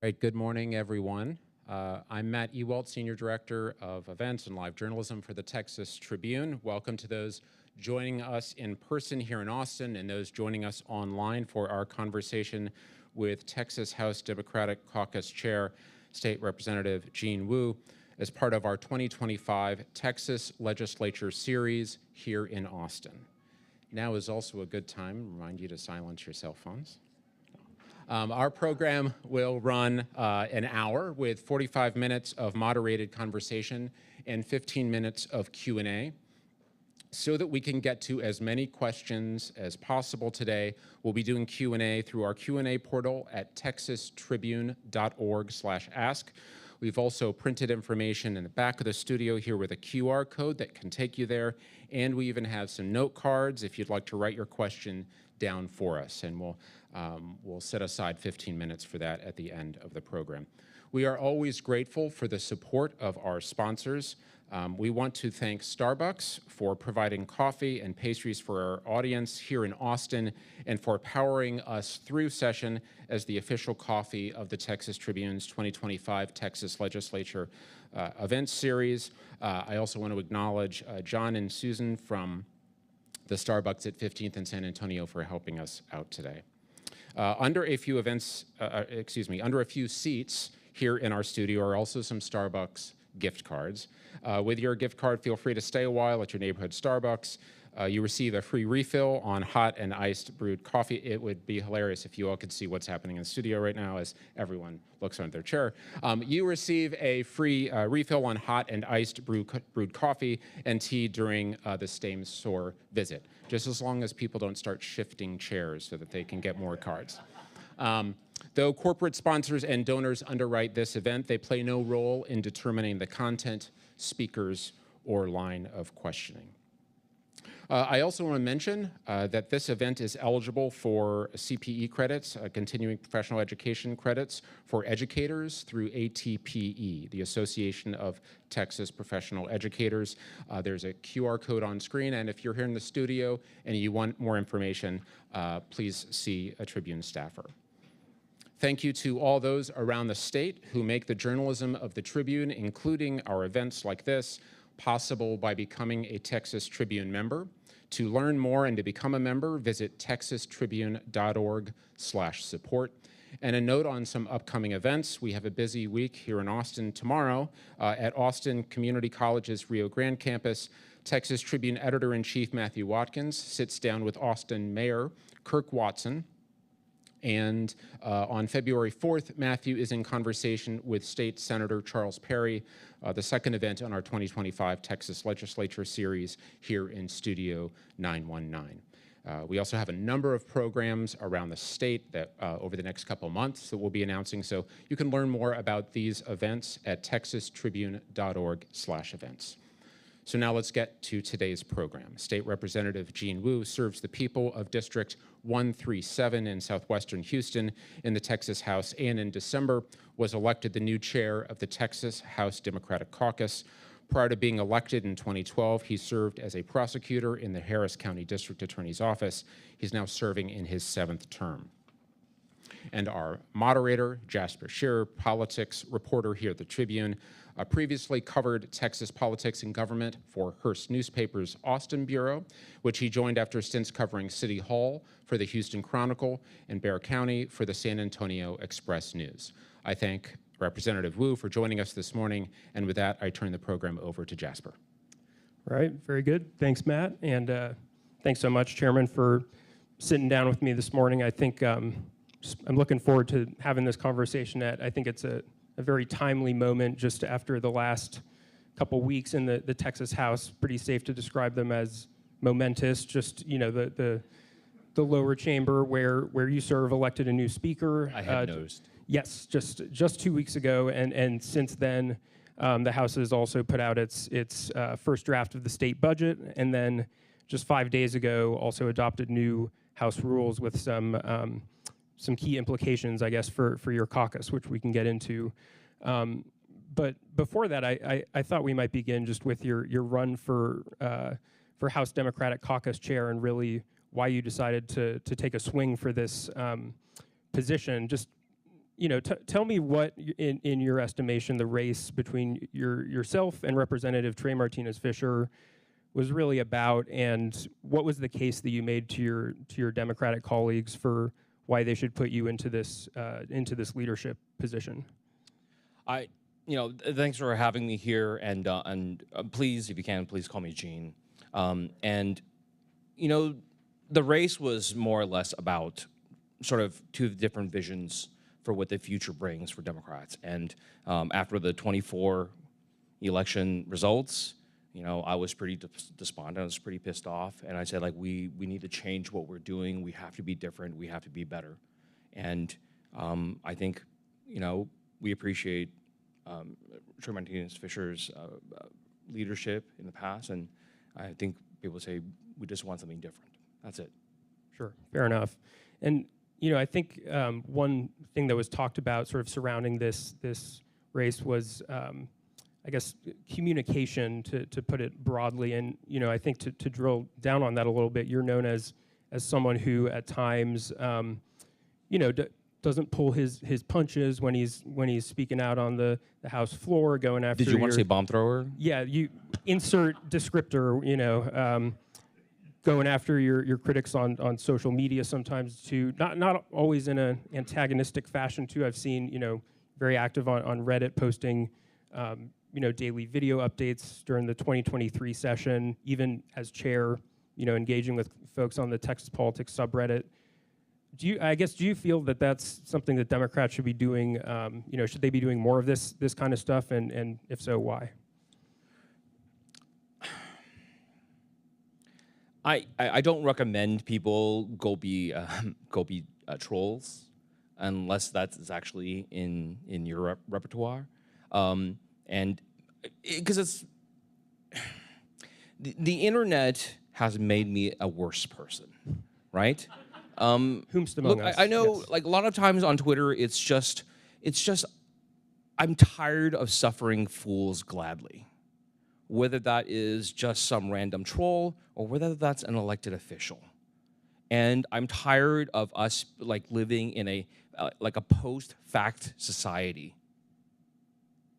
Right, good morning, everyone. I'm Matt Ewald, Senior Director of Events and Live Journalism for the Texas Tribune. Welcome to those joining us in person here in Austin and those joining us online for our conversation with Texas House Democratic Caucus Chair, State Representative Jean Wu, as part of our 2025 Texas Legislature series here in Austin. Now is also a good time to remind you to silence your cell phones. Our program will run an hour with 45 minutes of moderated conversation and 15 minutes of Q&A. So that we can get to as many questions as possible today, we'll be doing Q&A through our Q&A portal at texastribune.org/ask. We've also printed information in the back of the studio here with a QR code that can take you there, and we even have some note cards if you'd like to write your question down for us, and we'll set aside 15 minutes for that at the end of the program. We are always grateful for the support of our sponsors. We want to thank Starbucks for providing coffee and pastries for our audience here in Austin and for powering us through session as the official coffee of the Texas Tribune's 2025 Texas Legislature event series. I also want to acknowledge John and Susan from the Starbucks at 15th and San Antonio for helping us out today. Under a few seats here in our studio are also some Starbucks gift cards. With your gift card, feel free to stay a while at your neighborhood Starbucks. You receive a free refill on hot and iced brewed coffee. It would be hilarious if you all could see what's happening in the studio right now as everyone looks under their chair. You receive a free refill on hot and iced brewed coffee and tea during the same store visit, just as long as people don't start shifting chairs so that they can get more cards. Though corporate sponsors and donors underwrite this event, they play no role in determining the content, speakers, or line of questioning. I also want to mention that this event is eligible for CPE credits, continuing professional education credits for educators through ATPE, the Association of Texas Professional Educators. There's a QR code on screen, and if you're here in the studio and you want more information, please see a Tribune staffer. Thank you to all those around the state who make the journalism of the Tribune, including our events like this, possible by becoming a Texas Tribune member. To learn more and to become a member, visit texastribune.org/support. And a note on some upcoming events. We have a busy week here in Austin tomorrow at Austin Community College's Rio Grande campus. Texas Tribune Editor-in-Chief Matthew Watkins sits down with Austin Mayor Kirk Watson. And on February 4th, Matthew is in conversation with State Senator Charles Perry, the second event on our 2025 Texas Legislature series here in Studio 919. We also have a number of programs around the state that over the next couple months that we'll be announcing. So you can learn more about these events at texastribune.org/events. So now let's get to today's program. State Representative Jean Wu serves the people of District 137 in southwestern Houston in the Texas House, and in December was elected the new chair of the Texas House Democratic Caucus. Prior to being elected in 2012, he served as a prosecutor in the Harris County District Attorney's Office. He's now serving in his 7th term. And our moderator, Jasper Scherer, politics reporter here at the Tribune, previously covered Texas politics and government for Hearst Newspaper's Austin Bureau, which he joined after stints covering City Hall for the Houston Chronicle and Bexar County for the San Antonio Express News. I thank Representative Wu for joining us this morning, and with that, I turn the program over to Jasper. All right, very good. Thanks, Matt, and thanks so much, Chairman, for sitting down with me this morning. I think I'm looking forward to having this conversation. I think it's a very timely moment just after the last couple weeks in the Texas House. Pretty safe to describe them as momentous. Just, you know, the lower chamber where you serve elected a new speaker. I had noticed. Yes, just 2 weeks ago, and since then, the House has also put out its first draft of the state budget, and then just 5 days ago also adopted new House rules with some key implications, I guess, for your caucus, which we can get into. But before that, I thought we might begin just with your run for House Democratic Caucus chair, and really why you decided to take a swing for this position. Just tell me what, in your estimation, the race between yourself and Representative Trey Martinez Fisher was really about, and what was the case that you made to your Democratic colleagues for why they should put you into this leadership position? Thanks for having me here, and please, if you can, please call me Gene. The race was more or less about sort of two different visions for what the future brings for Democrats. And after the 24 election results, I was pretty despondent. I was pretty pissed off, and I said, like, we need to change what we're doing. We have to be different. We have to be better. And I think, we appreciate Trey Martinez Fisher's leadership in the past, and I think people say we just want something different. That's it. Sure, fair enough. And I think one thing that was talked about sort of surrounding this race was, I guess, communication, to put it broadly. And I think to drill down on that a little bit, you're known as someone who at times, doesn't pull his punches when he's speaking out on the House floor, going after. Did you want to say bomb thrower? Yeah, you insert descriptor. Going after your critics on social media sometimes too. Not always in an antagonistic fashion too. I've seen very active on Reddit, posting daily video updates during the 2023 session, even as chair, engaging with folks on the Texas politics subreddit. Do you feel that that's something that Democrats should be doing? Should they be doing more of this kind of stuff, and if so, why? I don't recommend people go be trolls unless that's actually in your repertoire, and because it's the internet has made me a worse person, right? Whomst among us? I know, yes. like, a lot of times on Twitter, it's just I'm tired of suffering fools gladly. Whether that is just some random troll or whether that's an elected official. And I'm tired of us living in a post-fact society.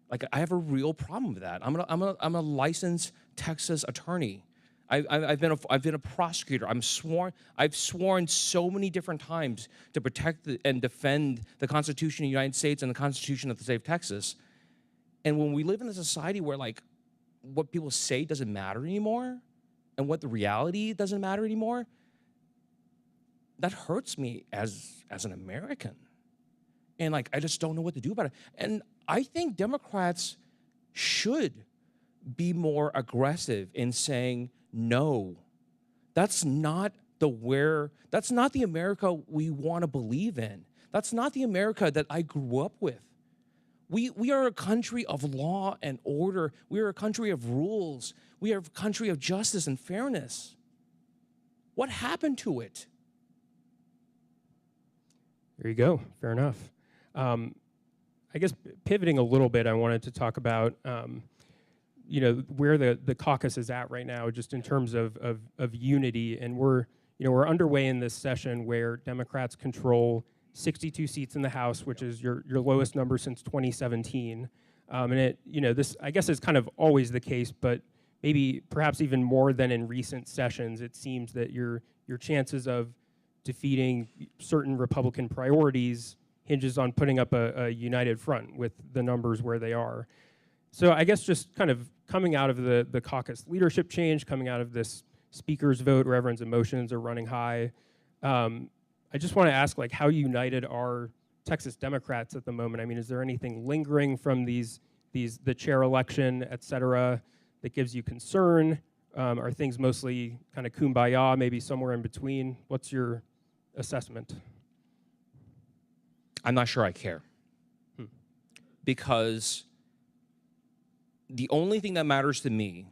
Like, I have a real problem with that. I'm a licensed Texas attorney. I've been a prosecutor. I've sworn so many different times to protect and defend the Constitution of the United States and the Constitution of the state of Texas. And when we live in a society where what people say doesn't matter anymore, and what the reality doesn't matter anymore, that hurts me as an American. And I just don't know what to do about it. And I think Democrats should be more aggressive in saying, no, that's not the America we want to believe in. That's not the America that I grew up with. We are a country of law and order. We are a country of rules. We are a country of justice and fairness. What happened to it? There you go. Fair enough. I guess pivoting a little bit, I wanted to talk about where the caucus is at right now, just in terms of unity. And we're underway in this session where Democrats control 62 seats in the House, which is your lowest number since 2017. And this, I guess, is kind of always the case, but maybe perhaps even more than in recent sessions, it seems that your chances of defeating certain Republican priorities hinges on putting up a united front with the numbers where they are. So I guess just kind of coming out of the caucus leadership change, coming out of this speaker's vote where everyone's emotions are running high, I just want to ask, how united are Texas Democrats at the moment? I mean, is there anything lingering from the chair election, et cetera, that gives you concern? Are things mostly kind of kumbaya, maybe somewhere in between? What's your assessment? I'm not sure I care. Because the only thing that matters to me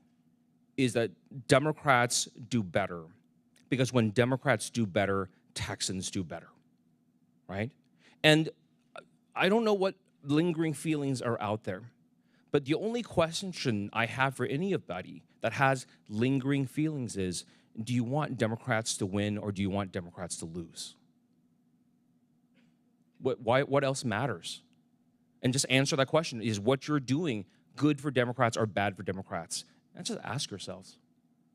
is that Democrats do better. Because when Democrats do better, Texans do better, right? And I don't know what lingering feelings are out there, but the only question I have for anybody that has lingering feelings is, do you want Democrats to win or do you want Democrats to lose? What else matters? And just answer that question. Is what you're doing good for Democrats or bad for Democrats? And just ask yourselves,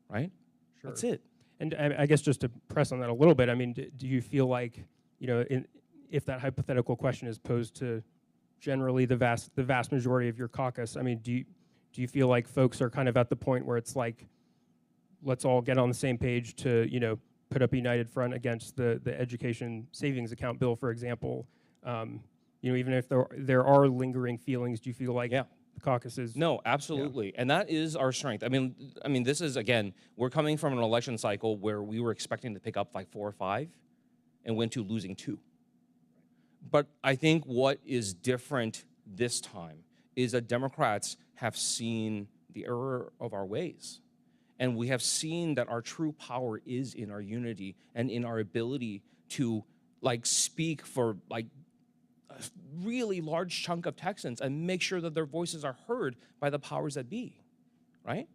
right? Sure. That's it. And I guess just to press on that a little bit, I mean, do you feel like, you know, if that hypothetical question is posed to generally the vast majority of your caucus, I mean, do you feel like folks are kind of at the point where it's like, let's all get on the same page to, you know, put up a united front against the education savings account bill, for example? You know, even if there are lingering feelings, do you feel like the caucus is? No, absolutely. And that is our strength. I mean, this is, again, we're coming from an election cycle where we were expecting to pick up like 4 or 5 and went to losing 2. But I think what is different this time is that Democrats have seen the error of our ways. And we have seen that our true power is in our unity and in our ability to like speak for like a really large chunk of Texans and make sure that their voices are heard by the powers that be, right?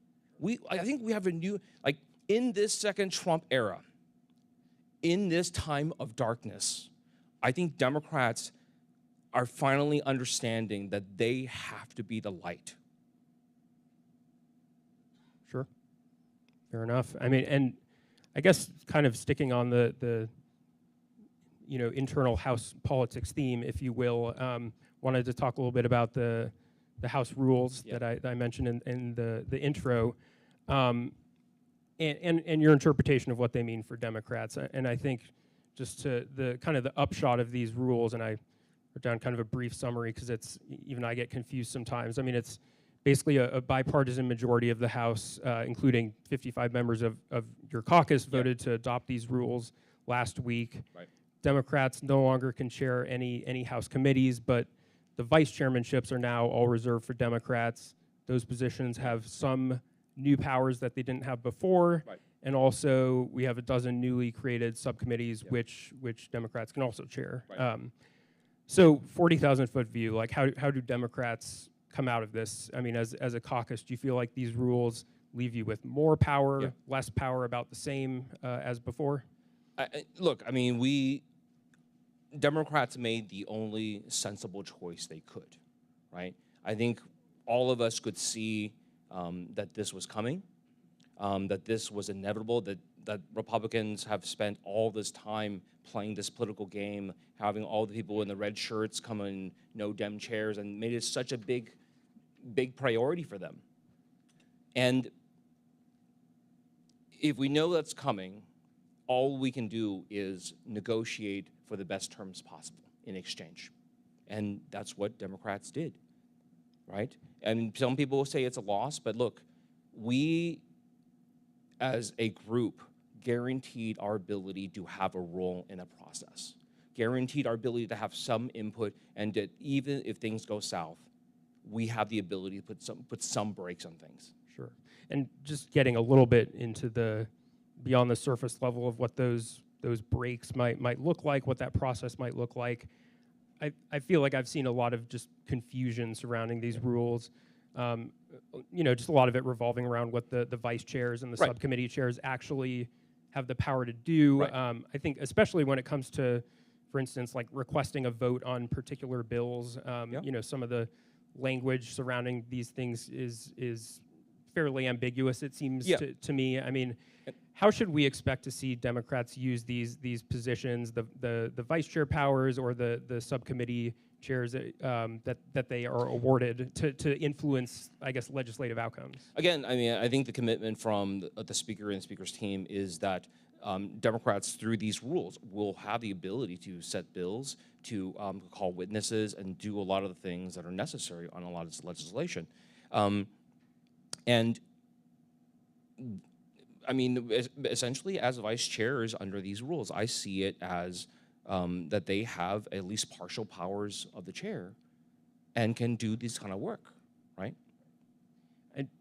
I think we have a new, like in this second Trump era, in this time of darkness, I think Democrats are finally understanding that they have to be the light. Sure. Fair enough. I mean, and I guess kind of sticking on the you know, internal House politics theme, if you will, wanted to talk a little bit about the House rules that I mentioned in the intro, and your interpretation of what they mean for Democrats. And I think just to the kind of the upshot of these rules, and I wrote down kind of a brief summary because it's, even I get confused sometimes. I mean, it's basically a bipartisan majority of the House, including 55 members of your caucus, voted to adopt these rules last week. Right. Democrats no longer can chair any House committees, but the vice chairmanships are now all reserved for Democrats. Those positions have some new powers that they didn't have before. Right. And also, we have a dozen newly created subcommittees, which Democrats can also chair. Right. So 40,000-foot view, like how do Democrats come out of this? I mean, as a caucus, do you feel like these rules leave you with more power, less power, about the same as before? Look, I mean, Democrats made the only sensible choice they could, right? I think all of us could see that this was coming, that this was inevitable, that Republicans have spent all this time playing this political game, having all the people in the red shirts come in no Dem chairs, and made it such a big priority for them. And if we know that's coming, all we can do is negotiate for the best terms possible in exchange. And that's what Democrats did, right? And some people will say it's a loss, but look, we as a group guaranteed our ability to have a role in a process, guaranteed our ability to have some input, and that even if things go south, we have the ability to put some brakes on things. Sure. And just getting a little bit into the beyond the surface level of what those breaks might look like, what that process might look like. I feel like I've seen a lot of just confusion surrounding these rules. You know, just a lot of it revolving around what the vice chairs and the subcommittee chairs actually have the power to do. I think especially when it comes to, for instance, like requesting a vote on particular bills, you know, some of the language surrounding these things is fairly ambiguous, it seems to me. I mean, how should we expect to see Democrats use these positions, the vice chair powers or the subcommittee chairs that they are awarded to influence, I guess, legislative outcomes? Again, I mean, I think the commitment from the Speaker and the Speaker's team is that Democrats, through these rules, will have the ability to set bills, to call witnesses, and do a lot of the things that are necessary on a lot of this legislation. And I mean, essentially, as vice chairs under these rules, I see it as that they have at least partial powers of the chair and can do this kind of work, right?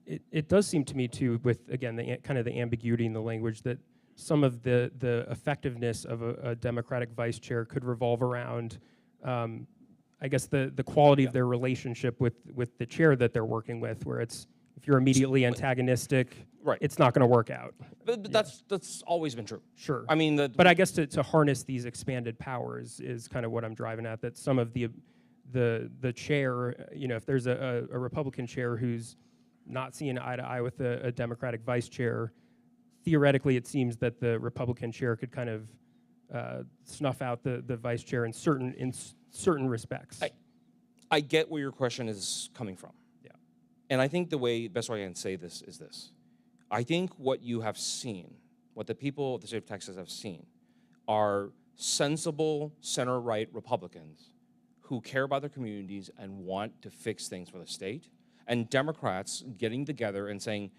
It does seem to me, too, with, again, kind of the ambiguity in the language, that some of the effectiveness of a Democratic vice chair could revolve around, I guess, the quality of their relationship with the chair that they're working with, where it's if you're immediately antagonistic, Right. it's not going to work out. But that's always been true. Sure. I mean, But I guess to harness these expanded powers is kind of what I'm driving at, that some of the chair, if there's a Republican chair who's not seeing eye to eye with a Democratic vice chair, theoretically it seems that the Republican chair could kind of snuff out the vice chair in certain respects. I get where your question is coming from. Yeah. And I think the best way I can say this is this. I think what you have seen, what the people of the state of Texas have seen, are sensible center-right Republicans who care about their communities and want to fix things for the state, and Democrats getting together and saying,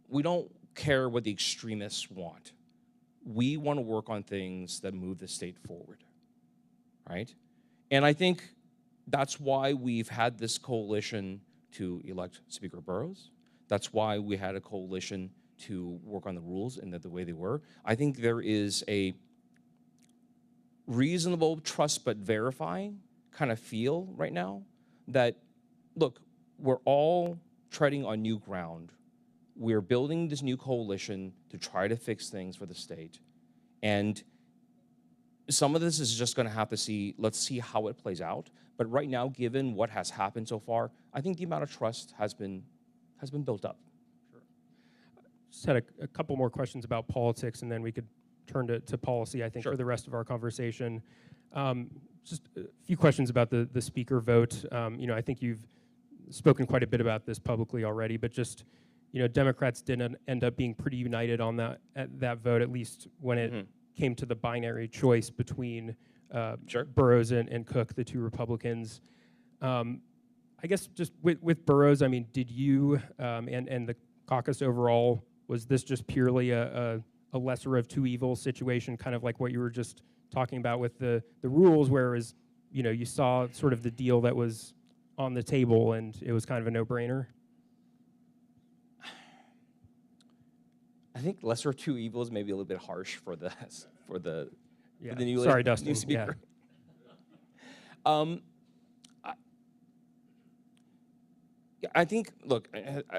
we don't care what the extremists want. We want to work on things that move the state forward, right? And I think that's why we've had this coalition to elect Speaker Burrows. That's why we had a coalition to work on the rules and the way they were. I think there is a reasonable trust but verifying kind of feel right now that, look, we're all treading on new ground. We're building this new coalition to try to fix things for the state. And some of this is just going to have to let's see how it plays out. But right now, given what has happened so far, I think the amount of trust has been built up. Sure. Just had a couple more questions about politics, and then we could turn to policy, I think, Sure. for the rest of our conversation. Just a few questions about the speaker vote. I think you've spoken quite a bit about this publicly already, but just, Democrats did end up being pretty united on that vote, at least when it came to the binary choice between Sure. Burrows and Cook, the two Republicans. I guess just with Burrows, I mean, did you and the caucus overall, was this just purely a lesser of two evils situation, kind of like what you were just talking about with the rules, whereas, you saw sort of the deal that was on the table and it was kind of a no-brainer? I think lesser of two evils may be a little bit harsh for the new, Sorry, Dustin. new speaker. Yeah. I think, look,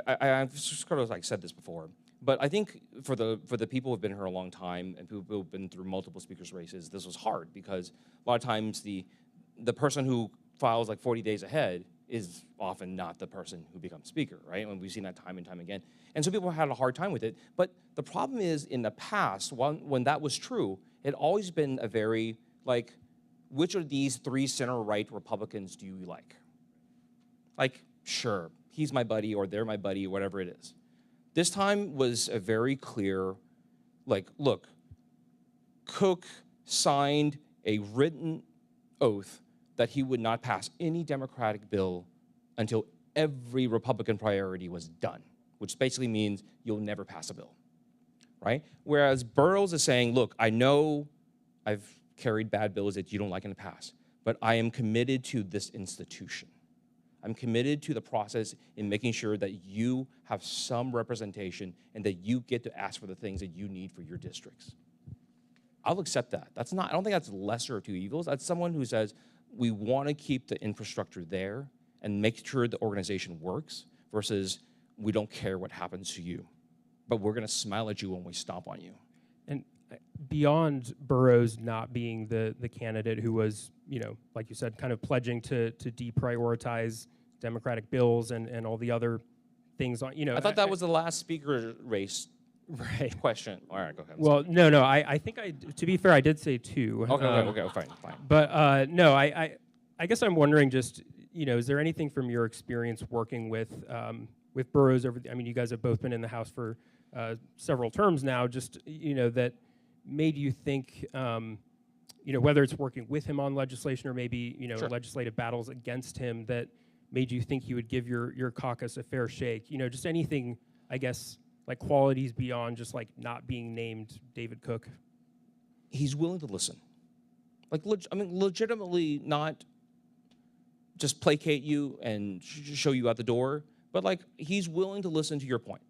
I've sort of like said this before, but I think for the people who've been here a long time and people who've been through multiple speakers races, this was hard because a lot of times the person who files like 40 days ahead is often not the person who becomes speaker, right? And we've seen that time and time again. And so people had a hard time with it. But the problem is, in the past, when that was true, it always been a very, like, which of these three center-right Republicans do you like? Like, sure, he's my buddy or they're my buddy or whatever it is. This time was a very clear, like, look, Cook signed a written oath that he would not pass any Democratic bill until every Republican priority was done, which basically means you'll never pass a bill, right? Whereas Burrows is saying, look, I know I've carried bad bills that you don't like in the past, but I am committed to this institution. I'm committed to the process in making sure that you have some representation and that you get to ask for the things that you need for your districts. I'll accept that. I don't think that's lesser of two evils. That's someone who says, we want to keep the infrastructure there and make sure the organization works versus we don't care what happens to you, but we're going to smile at you when we stomp on you. And beyond Burrows not being the candidate who was, like you said, kind of pledging to deprioritize Democratic bills and all the other things on, I thought that was the last speaker race right question. All right, go ahead. Well, no, I think to be fair, I did say two. Okay, fine. But no, I guess I'm wondering just, is there anything from your experience working with Burrows you guys have both been in the House for several terms now, just, that made you think, whether it's working with him on legislation or maybe, Sure. legislative battles against him that made you think he would give your caucus a fair shake? Just anything, I guess, like qualities beyond just like not being named David Cook? He's willing to listen. Like, legitimately not just placate you and show you out the door, but like he's willing to listen to your point,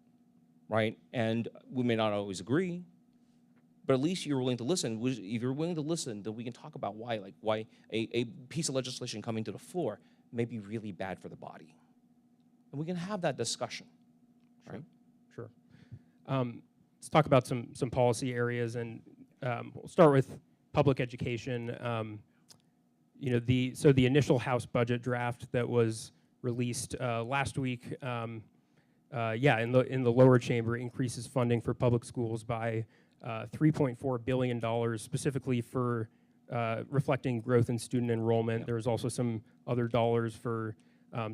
right? And we may not always agree, but at least you're willing to listen. If you're willing to listen, then we can talk about why a piece of legislation coming to the floor may be really bad for the body, and we can have that discussion, right? Sure. Let's talk about some policy areas, and we'll start with public education. So the initial House budget draft that was released last week, in the lower chamber, increases funding for public schools by $3.4 billion, specifically for reflecting growth in student enrollment. Yeah. There's also some other dollars for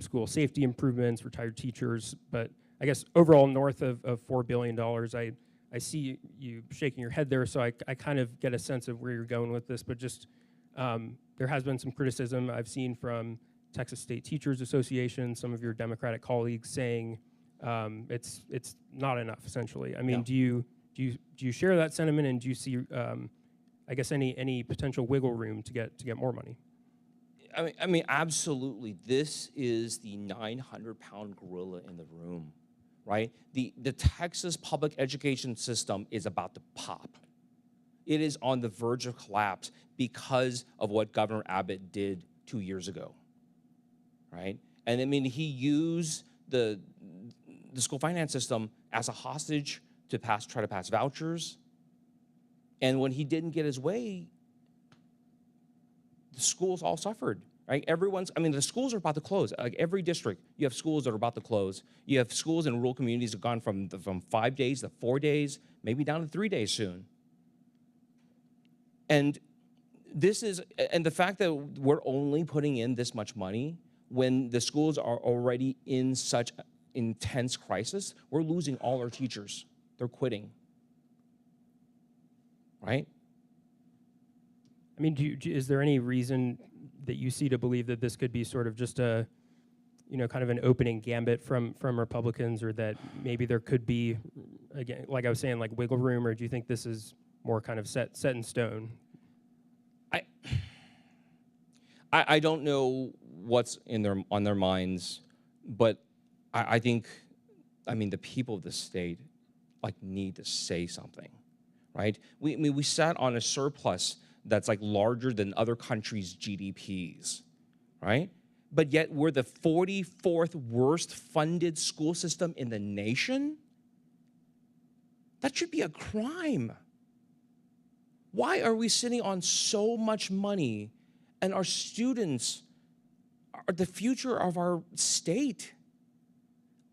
school safety improvements, retired teachers, but I guess overall north of $4 billion. I see you shaking your head there, so I kind of get a sense of where you're going with this, but just there has been some criticism I've seen from Texas State Teachers Association, some of your Democratic colleagues saying it's not enough, essentially. I mean, Yeah. do you share that sentiment, and do you see, I guess, any potential wiggle room to get more money? I mean, absolutely. This is the 900-pound gorilla in the room, right? The Texas public education system is about to pop. It is on the verge of collapse because of what Governor Abbott did 2 years ago, right? And I mean, he used the school finance system as a hostage to try to pass vouchers. And when he didn't get his way, the schools all suffered, right? The schools are about to close. Like every district, you have schools that are about to close. You have schools in rural communities that have gone from 5 days to 4 days, maybe down to 3 days soon. And the fact that we're only putting in this much money when the schools are already in such intense crisis, we're losing all our teachers. They're quitting, right? I mean, is there any reason that you see to believe that this could be sort of just a, kind of an opening gambit from Republicans, or that maybe there could be, again, like I was saying, like wiggle room, or do you think this is more kind of set in stone? I don't know what's on their minds, but I think, the people of the state need to say something, right? We sat on a surplus that's larger than other countries' GDPs, right? But yet we're the 44th worst funded school system in the nation? That should be a crime. Why are we sitting on so much money, and our students are the future of our state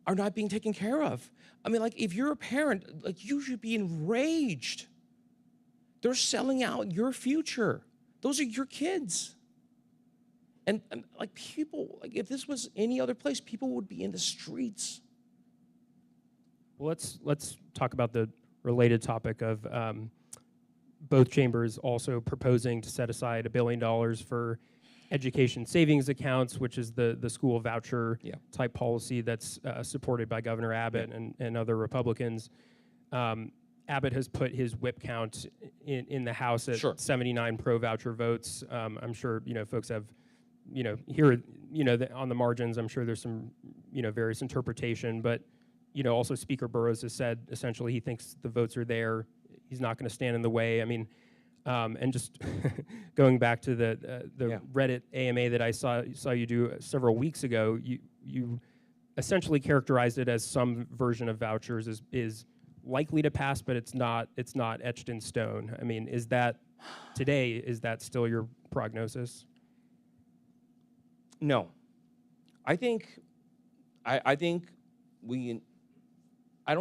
are not being taken care of? If you're a parent, you should be enraged. They're selling out your future. Those are your kids. And people, if this was any other place, people would be in the streets. Well, let's talk about the related topic of both chambers also proposing to set aside $1 billion for education savings accounts, which is the school voucher type policy that's supported by Governor Abbott and other Republicans. Abbott has put his whip count in the House at 79 pro-voucher votes. I'm sure folks have here on the margins. I'm sure there's some various interpretation, but also Speaker Burrows has said essentially he thinks the votes are there. He's not going to stand in the way. And just going back to the Reddit AMA that I saw you do several weeks ago, you essentially characterized it as some version of vouchers is likely to pass, but it's not etched in stone. Is that still your prognosis? No. I don't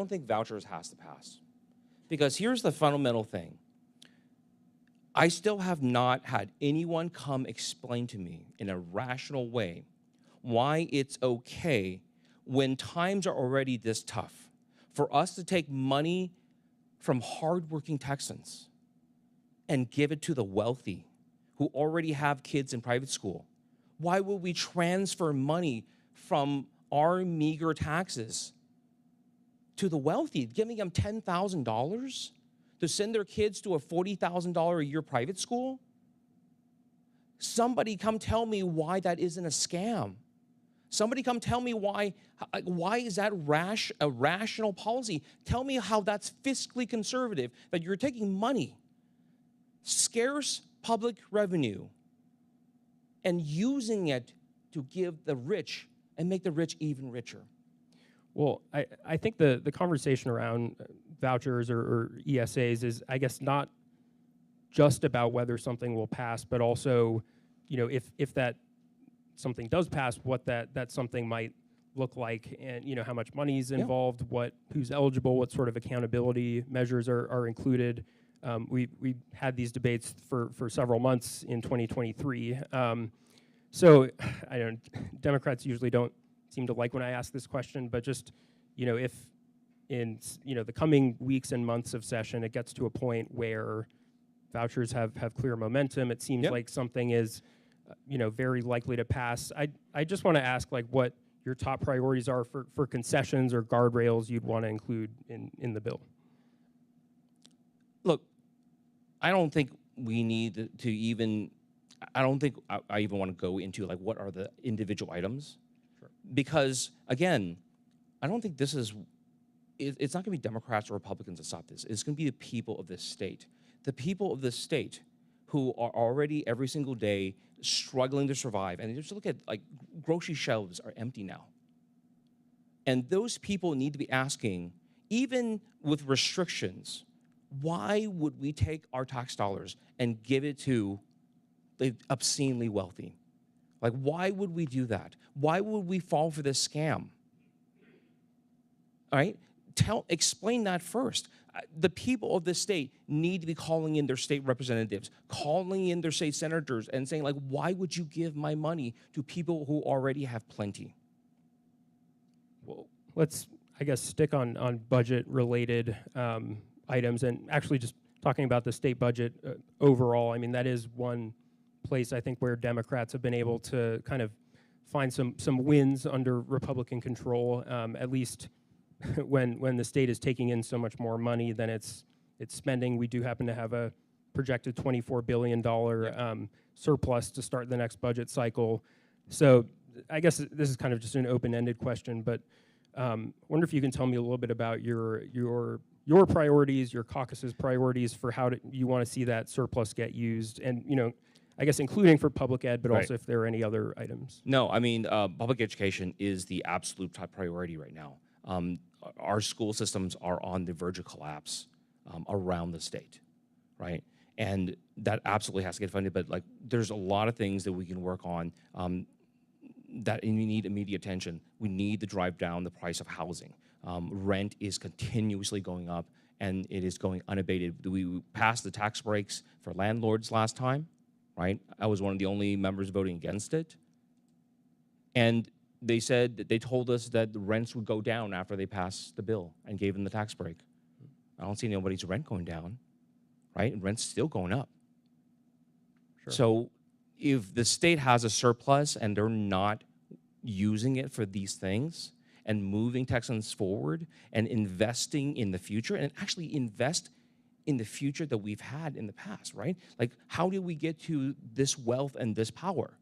think vouchers has to pass. Because here's the fundamental thing. I still have not had anyone come explain to me in a rational way why it's okay when times are already this tough for us to take money from hardworking Texans and give it to the wealthy who already have kids in private school. Why would we transfer money from our meager taxes to the wealthy, giving them $10,000 to send their kids to a $40,000 a year private school? Somebody come tell me why that isn't a scam. Somebody come tell me why is that a rational policy? Tell me how that's fiscally conservative, that you're taking money, scarce public revenue, and using it to give the rich and make the rich even richer. Well, I think the conversation around vouchers or ESAs is, I guess, not just about whether something will pass, but also, if that something does pass, what that something might look like, and how much money is involved, who's eligible, what sort of accountability measures are included. We had these debates for several months in 2023. So Democrats usually don't seem to like when I ask this question, but just if in the coming weeks and months of session it gets to a point where vouchers have clear momentum, it seems like something is very likely to pass. I just want to ask what your top priorities are for concessions or guardrails you'd want to include in the bill. Look, I don't think we need to even, I don't think I even want to go into what are the individual items. Sure. Because again, I don't think this is, it's not going to be Democrats or Republicans that stop this. It's going to be the people of this state. The people of this state who are already every single day struggling to survive. And just look at grocery shelves are empty now. And those people need to be asking, even with restrictions, why would we take our tax dollars and give it to the obscenely wealthy? Why would we do that? Why would we fall for this scam? All right? Explain that first. The people of this state need to be calling in their state representatives, calling in their state senators, and saying, why would you give my money to people who already have plenty? Well, let's, I guess, stick on budget-related items, and actually just talking about the state budget overall. I mean, that is one place I think where Democrats have been able to kind of find some wins under Republican control, at least when the state is taking in so much more money than it's spending. We do happen to have a projected $24 billion surplus to start the next budget cycle. So I guess this is kind of just an open-ended question, but wonder if you can tell me a little bit about your priorities, your caucus's priorities for how you want to see that surplus get used, and I guess including for public ed, but also if there are any other items. No, I mean, public education is the absolute top priority right now. Our school systems are on the verge of collapse around the state, right? And that absolutely has to get funded, but there's a lot of things that we can work on that we need immediate attention. We need to drive down the price of housing. Rent is continuously going up, and it is going unabated. We passed the tax breaks for landlords last time, right? I was one of the only members voting against it. And they said that they told us that the rents would go down after they passed the bill and gave them the tax break. I don't see nobody's rent going down, right? And rent's still going up. Sure. So if the state has a surplus and they're not using it for these things and moving Texans forward and investing in the future, and actually invest in the future that we've had in the past, right? How did we get to this wealth and this power?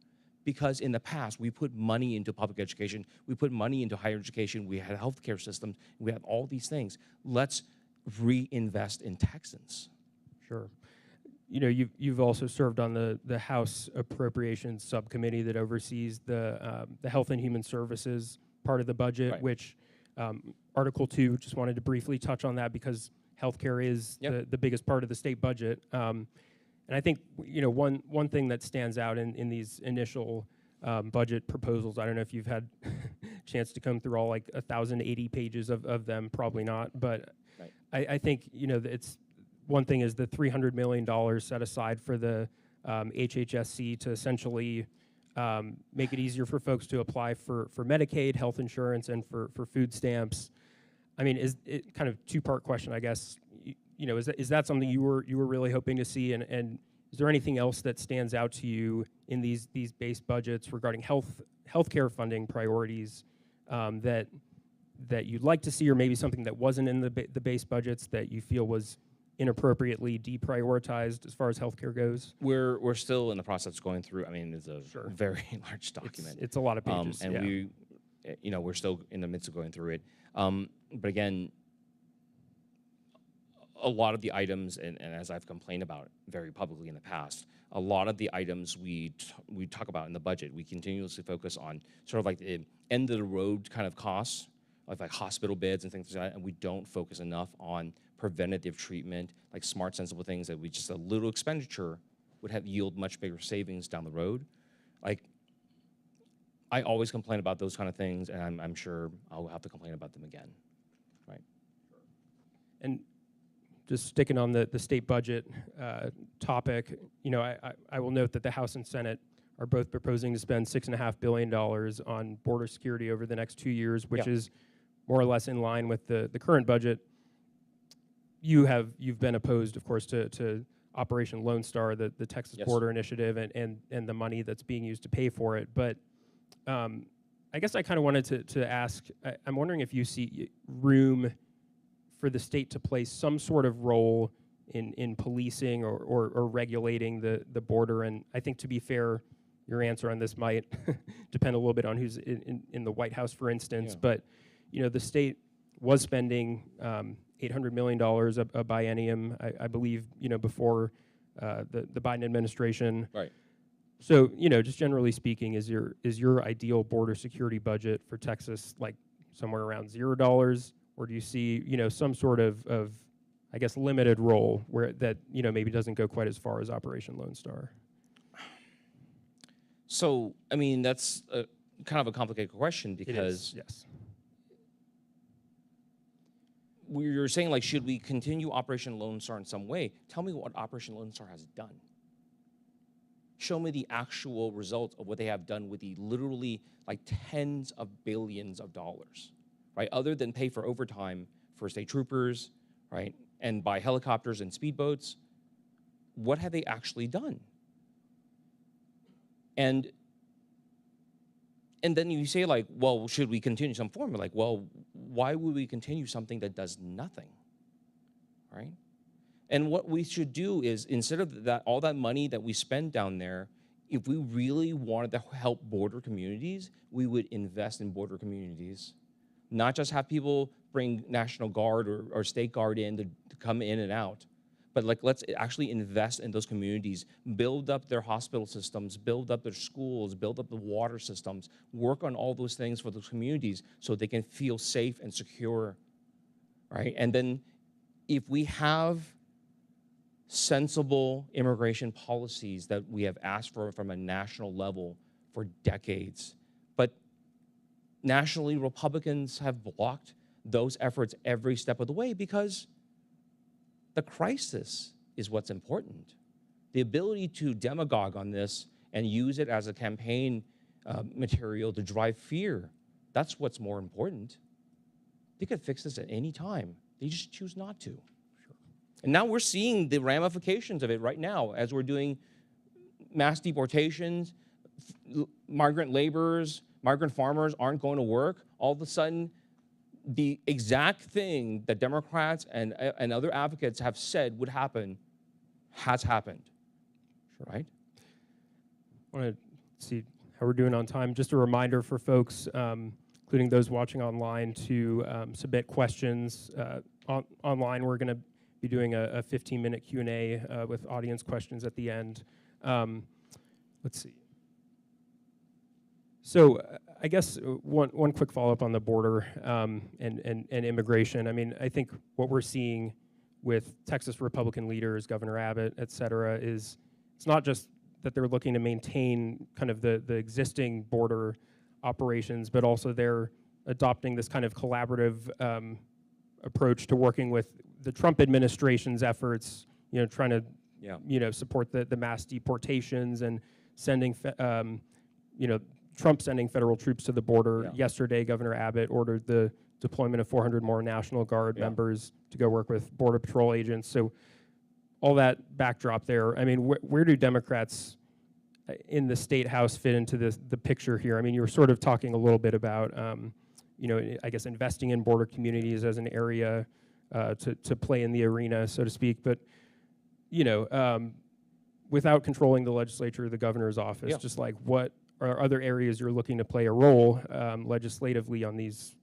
Because in the past, we put money into public education, we put money into higher education, we had a healthcare system, we had all these things. Let's reinvest in Texans. Sure. You've also served on the House Appropriations Subcommittee that oversees the Health and Human Services part of the budget, which Article 2, just wanted to briefly touch on that because healthcare is the biggest part of the state budget. And I think one thing that stands out in these initial budget proposals, I don't know if you've had a chance to come through all 1,080 pages of them, probably not, but I think it's one thing is the $300 million set aside for the HHSC to essentially make it easier for folks to apply for Medicaid, health insurance, and for food stamps. I mean, is it kind of two-part question, I guess. Is that something you were really hoping to see, and is there anything else that stands out to you in these base budgets regarding healthcare funding priorities that you'd like to see, or maybe something that wasn't in the base budgets that you feel was inappropriately deprioritized as far as healthcare goes? We're still in the process of going through. I mean, it's a very large document. It's a lot of pages, and we're still in the midst of going through it. But again, a lot of the items, and as I've complained about very publicly in the past, a lot of the items we talk about in the budget, we continuously focus on sort of the end of the road kind of costs, like hospital beds and things like that, and we don't focus enough on preventative treatment, like smart, sensible things that we just a little expenditure would have yield much bigger savings down the road. Like, I always complain about those kind of things, and I'm sure I'll have to complain about them again, right? And just sticking on the state budget topic, I will note that the House and Senate are both proposing to spend $6.5 billion on border security over the next 2 years, which is more or less in line with the current budget. You've been opposed, of course, to Operation Lone Star, the Texas Border Initiative, and the money that's being used to pay for it. But I guess I kind of wanted to ask, I'm wondering if you see room for the state to play some sort of role in policing or regulating the border. And I think, to be fair, your answer on this might depend a little bit on who's in the White House, for instance. But the state was spending $800 million a biennium, I believe, before the Biden administration. Right. So, just generally speaking, is your ideal border security budget for Texas like somewhere around $0, or do you see, some sort of I guess limited role where that maybe doesn't go quite as far as Operation Lone Star? So, I mean, that's kind of a complicated question, because yes. You're saying, like, should we continue Operation Lone Star in some way? Tell me what Operation Lone Star has done. Show me the actual results of what they have done with the literally like tens of billions of dollars, right? Other than pay for overtime for state troopers, right? And buy helicopters and speedboats, what have they actually done? And then you say, like, well, should we continue some form? Like, well, why would we continue something that does nothing, right? And what we should do is, instead of that, all that money that we spend down there, if we really wanted to help border communities, we would invest in border communities, not just have people bring National Guard or State Guard in to come in and out, but like, let's actually invest in those communities, build up their hospital systems, build up their schools, build up the water systems, work on all those things for those communities so they can feel safe and secure, right? And then if we have sensible immigration policies that we have asked for from a national level for decades, but nationally, Republicans have blocked those efforts every step of the way because the crisis is what's important. The ability to demagogue on this and use it as a campaign material to drive fear, that's what's more important. They could fix this at any time. They just choose not to. Sure. And now we're seeing the ramifications of it right now as we're doing mass deportations, migrant laborers, migrant farmers aren't going to work. All of a sudden, the exact thing that Democrats and other advocates have said would happen has happened, right? I want to see how we're doing on time. Just a reminder for folks, including those watching online, to submit questions. Online, we're going to be doing a 15-minute Q&A with audience questions at the end. Let's see. So I guess one quick follow-up on the border and immigration. I mean, I think what we're seeing with Texas Republican leaders, Governor Abbott, et cetera, is it's not just that they're looking to maintain kind of the existing border operations, but also they're adopting this kind of collaborative approach to working with the Trump administration's efforts, trying to support the mass deportations and sending, Trump sending federal troops to the border. Yesterday, Governor Abbott ordered the deployment of 400 more National Guard members to go work with Border Patrol agents. So all that backdrop there, I mean, where do Democrats in the State House fit into the picture here? I mean, you were sort of talking a little bit about, I guess, investing in border communities as an area to play in the arena, so to speak. But, without controlling the legislature or the governor's office, just like what are other areas you're looking to play a role legislatively on these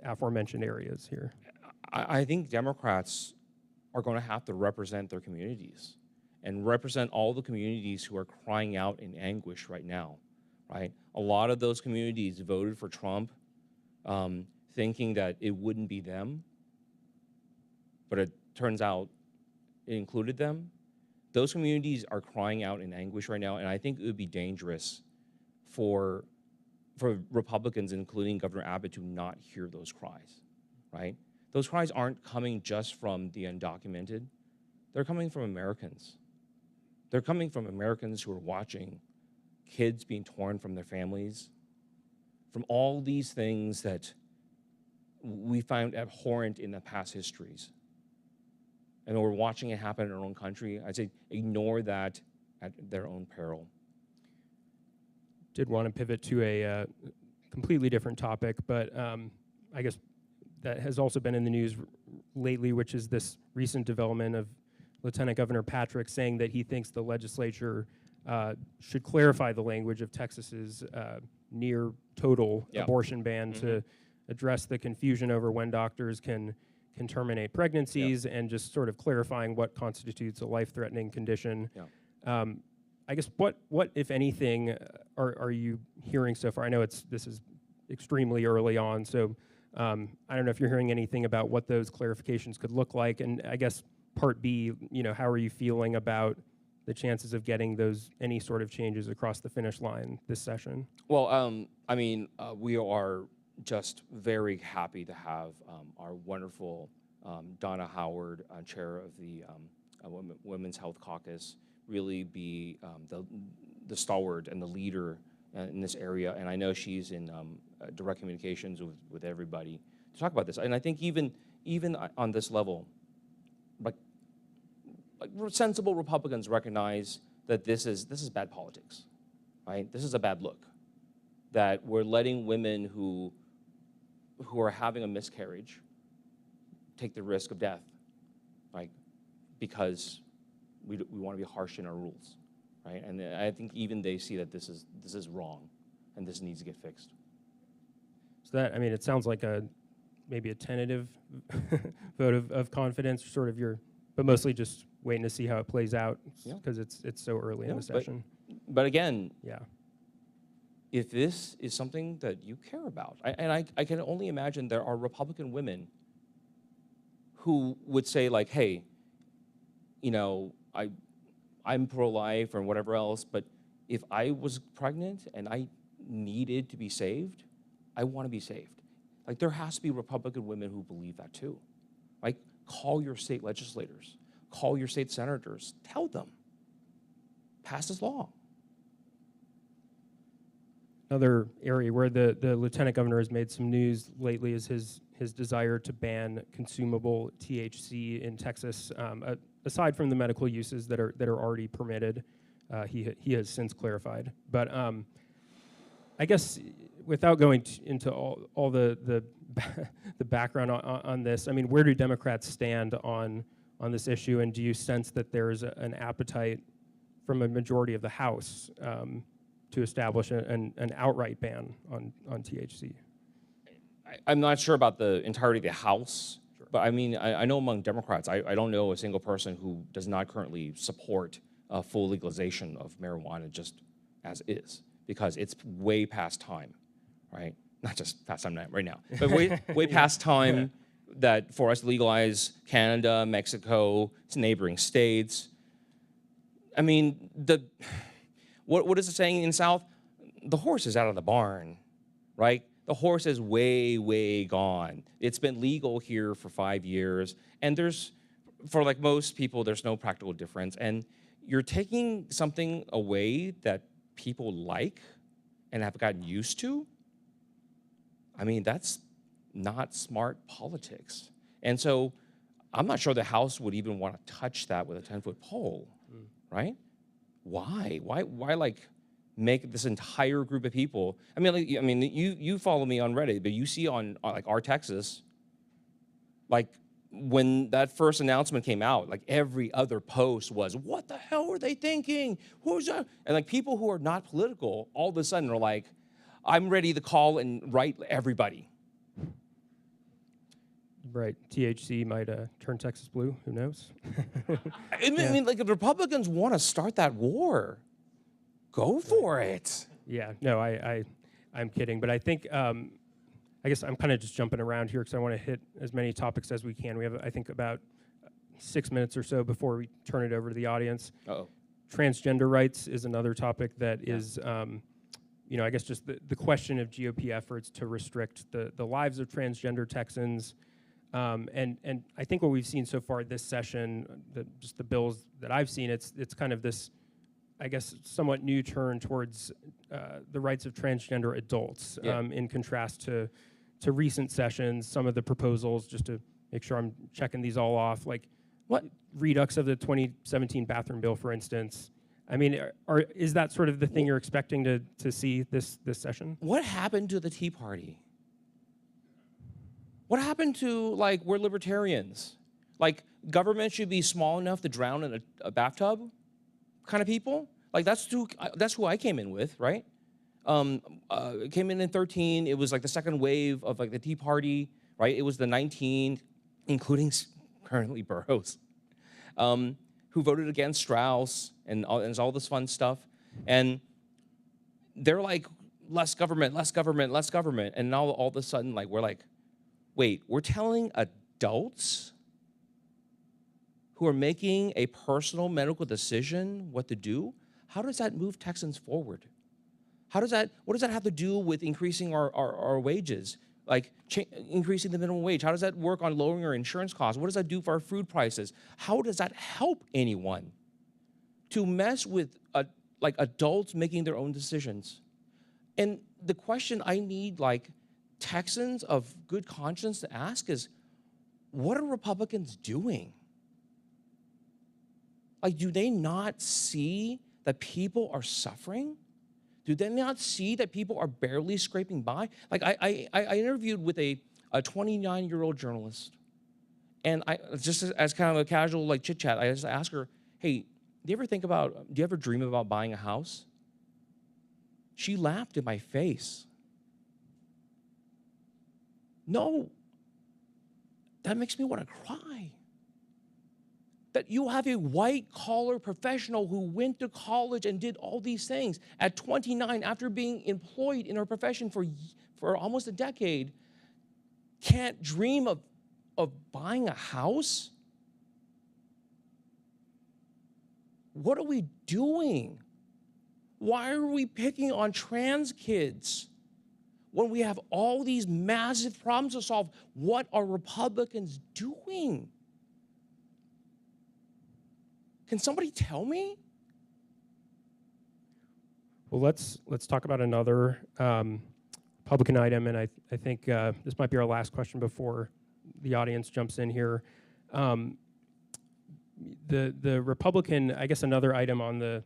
aforementioned areas here? I think Democrats are going to have to represent their communities and represent all the communities who are crying out in anguish right now, right? A lot of those communities voted for Trump thinking that it wouldn't be them, but it turns out it included them. Those communities are crying out in anguish right now, and I think it would be dangerous for Republicans, including Governor Abbott, to not hear those cries, right? Those cries aren't coming just from the undocumented. They're coming from Americans. They're coming from Americans who are watching kids being torn from their families, from all these things that we found abhorrent in the past histories. And we're watching it happen in our own country. I'd say ignore that at their own peril. Did want to pivot to a completely different topic, but I guess that has also been in the news lately, which is this recent development of Lieutenant Governor Patrick saying that he thinks the legislature should clarify the language of Texas's near total abortion ban to address the confusion over when doctors can terminate pregnancies and just sort of clarifying what constitutes a life-threatening condition. I guess what if anything are you hearing so far? I know this is extremely early on, so I don't know if you're hearing anything about what those clarifications could look like. And I guess part B, how are you feeling about the chances of getting any sort of changes across the finish line this session? Well, we are just very happy to have our wonderful Donna Howard, chair of the Women's Health Caucus, really be the stalwart and the leader in this area. And I know she's in direct communications with everybody to talk about this. And I think even on this level, like sensible Republicans recognize that this is bad politics, right? This is a bad look. That we're letting women who are having a miscarriage take the risk of death, like, because we want to be harsh in our rules, right? And I think even they see that this is wrong, and this needs to get fixed. So it sounds like maybe a tentative vote of confidence, sort of but mostly just waiting to see how it plays out because it's so early in the session. But again, if this is something that you care about, I can only imagine there are Republican women who would say, like, hey, I'm pro-life or whatever else, but if I was pregnant and I needed to be saved, I want to be saved. Like, there has to be Republican women who believe that too. Like, call your state legislators, call your state senators, tell them, pass this law. Another area where the lieutenant governor has made some news lately is his desire to ban consumable THC in Texas. Aside from the medical uses that are already permitted, he has since clarified. But I guess without going into all the background on this, where do Democrats stand on this issue, and do you sense that there's an appetite from a majority of the House to establish an outright ban on THC? I'm not sure about the entirety of the House, but I know among Democrats, I don't know a single person who does not currently support full legalization of marijuana just as is, because it's way past time, right? Not just past time right now, but way past time that for us to legalize Canada, Mexico, neighboring states. What is it saying in the South? The horse is out of the barn, right? The horse is way, way gone. It's been legal here for 5 years, and for like most people, there's no practical difference. And you're taking something away that people like and have gotten used to. That's not smart politics. And so I'm not sure the House would even want to touch that with a 10-foot pole, right? Why like make this entire group of people? You follow me on Reddit, but you see on like Our Texas, like when that first announcement came out, like every other post was, what the hell are they thinking? Who's that? And like people who are not political all of a sudden are like, I'm ready to call and write everybody. Right, THC might turn Texas blue. Who knows? Like if Republicans want to start that war, go for it. Yeah, no, I'm kidding, but I think I guess I'm kind of just jumping around here because I want to hit as many topics as we can. We have, I think, about 6 minutes or so before we turn it over to the audience. Uh-oh. Transgender rights is another topic that is, I guess just the question of GOP efforts to restrict the lives of transgender Texans. And I think what we've seen so far this session, just the bills that I've seen, it's kind of this, I guess, somewhat new turn towards the rights of transgender adults, in contrast to recent sessions. Some of the proposals, just to make sure I'm checking these all off, like what redux of the 2017 bathroom bill, for instance. I mean, is that sort of the thing you're expecting to see this session? What happened to the Tea Party? What happened to, like, we're libertarians? Like, government should be small enough to drown in a bathtub kind of people? Like, that's who I came in with, right? Came in 13. It was like the second wave of like the Tea Party, right? It was the 19, including currently Burroughs, who voted against Strauss and all this fun stuff. And they're like, less government, less government, less government. And now all of a sudden, like, we're like, wait, we're telling adults who are making a personal medical decision what to do? How does that move Texans forward? What does that have to do with increasing our wages? Like increasing the minimum wage? How does that work on lowering our insurance costs? What does that do for our food prices? How does that help anyone to mess with like adults making their own decisions? And the question I need like Texans of good conscience to ask is, what are Republicans doing? Like, do they not see that people are suffering? Do they not see that people are barely scraping by? Like, I interviewed with a 29-year-old journalist, and I just as kind of a casual like chit chat, I just asked her, "Hey, do you ever dream about buying a house?" She laughed in my face. No, that makes me want to cry. That you have a white-collar professional who went to college and did all these things at 29 after being employed in her profession for almost a decade, can't dream of buying a house? What are we doing? Why are we picking on trans kids when we have all these massive problems to solve? What are Republicans doing? Can somebody tell me? Well, let's talk about another Republican item, and I think this might be our last question before the audience jumps in here. The Republican, I guess, another item on the,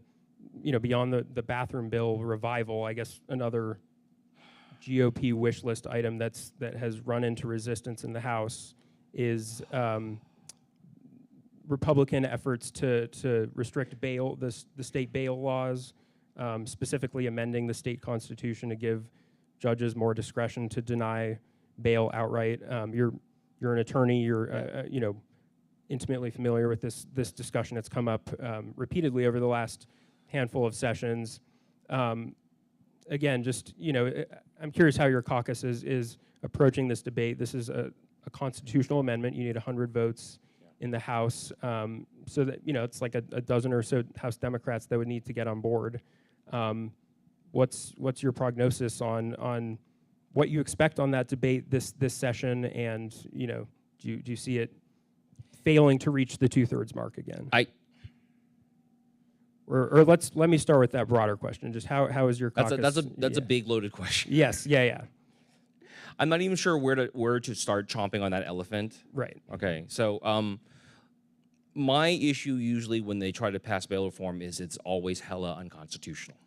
beyond the bathroom bill revival, I guess another GOP wish list item that has run into resistance in the House is Republican efforts to restrict bail, the state bail laws, specifically amending the state constitution to give judges more discretion to deny bail outright. You're an attorney. You're intimately familiar with this discussion. It's come up repeatedly over the last handful of sessions. Again, just I'm curious how your caucus is approaching this debate. This is a constitutional amendment. You need 100 votes in the House, so that it's like a dozen or so House Democrats that would need to get on board. What's your prognosis on what you expect on that debate this session, and do you see it failing to reach the 2/3 mark again? Or let me start with that broader question. Just how is your caucus? That's a big loaded question. Yes, yeah. I'm not even sure where to start chomping on that elephant. Right. Okay, so my issue usually when they try to pass bail reform is it's always hella unconstitutional.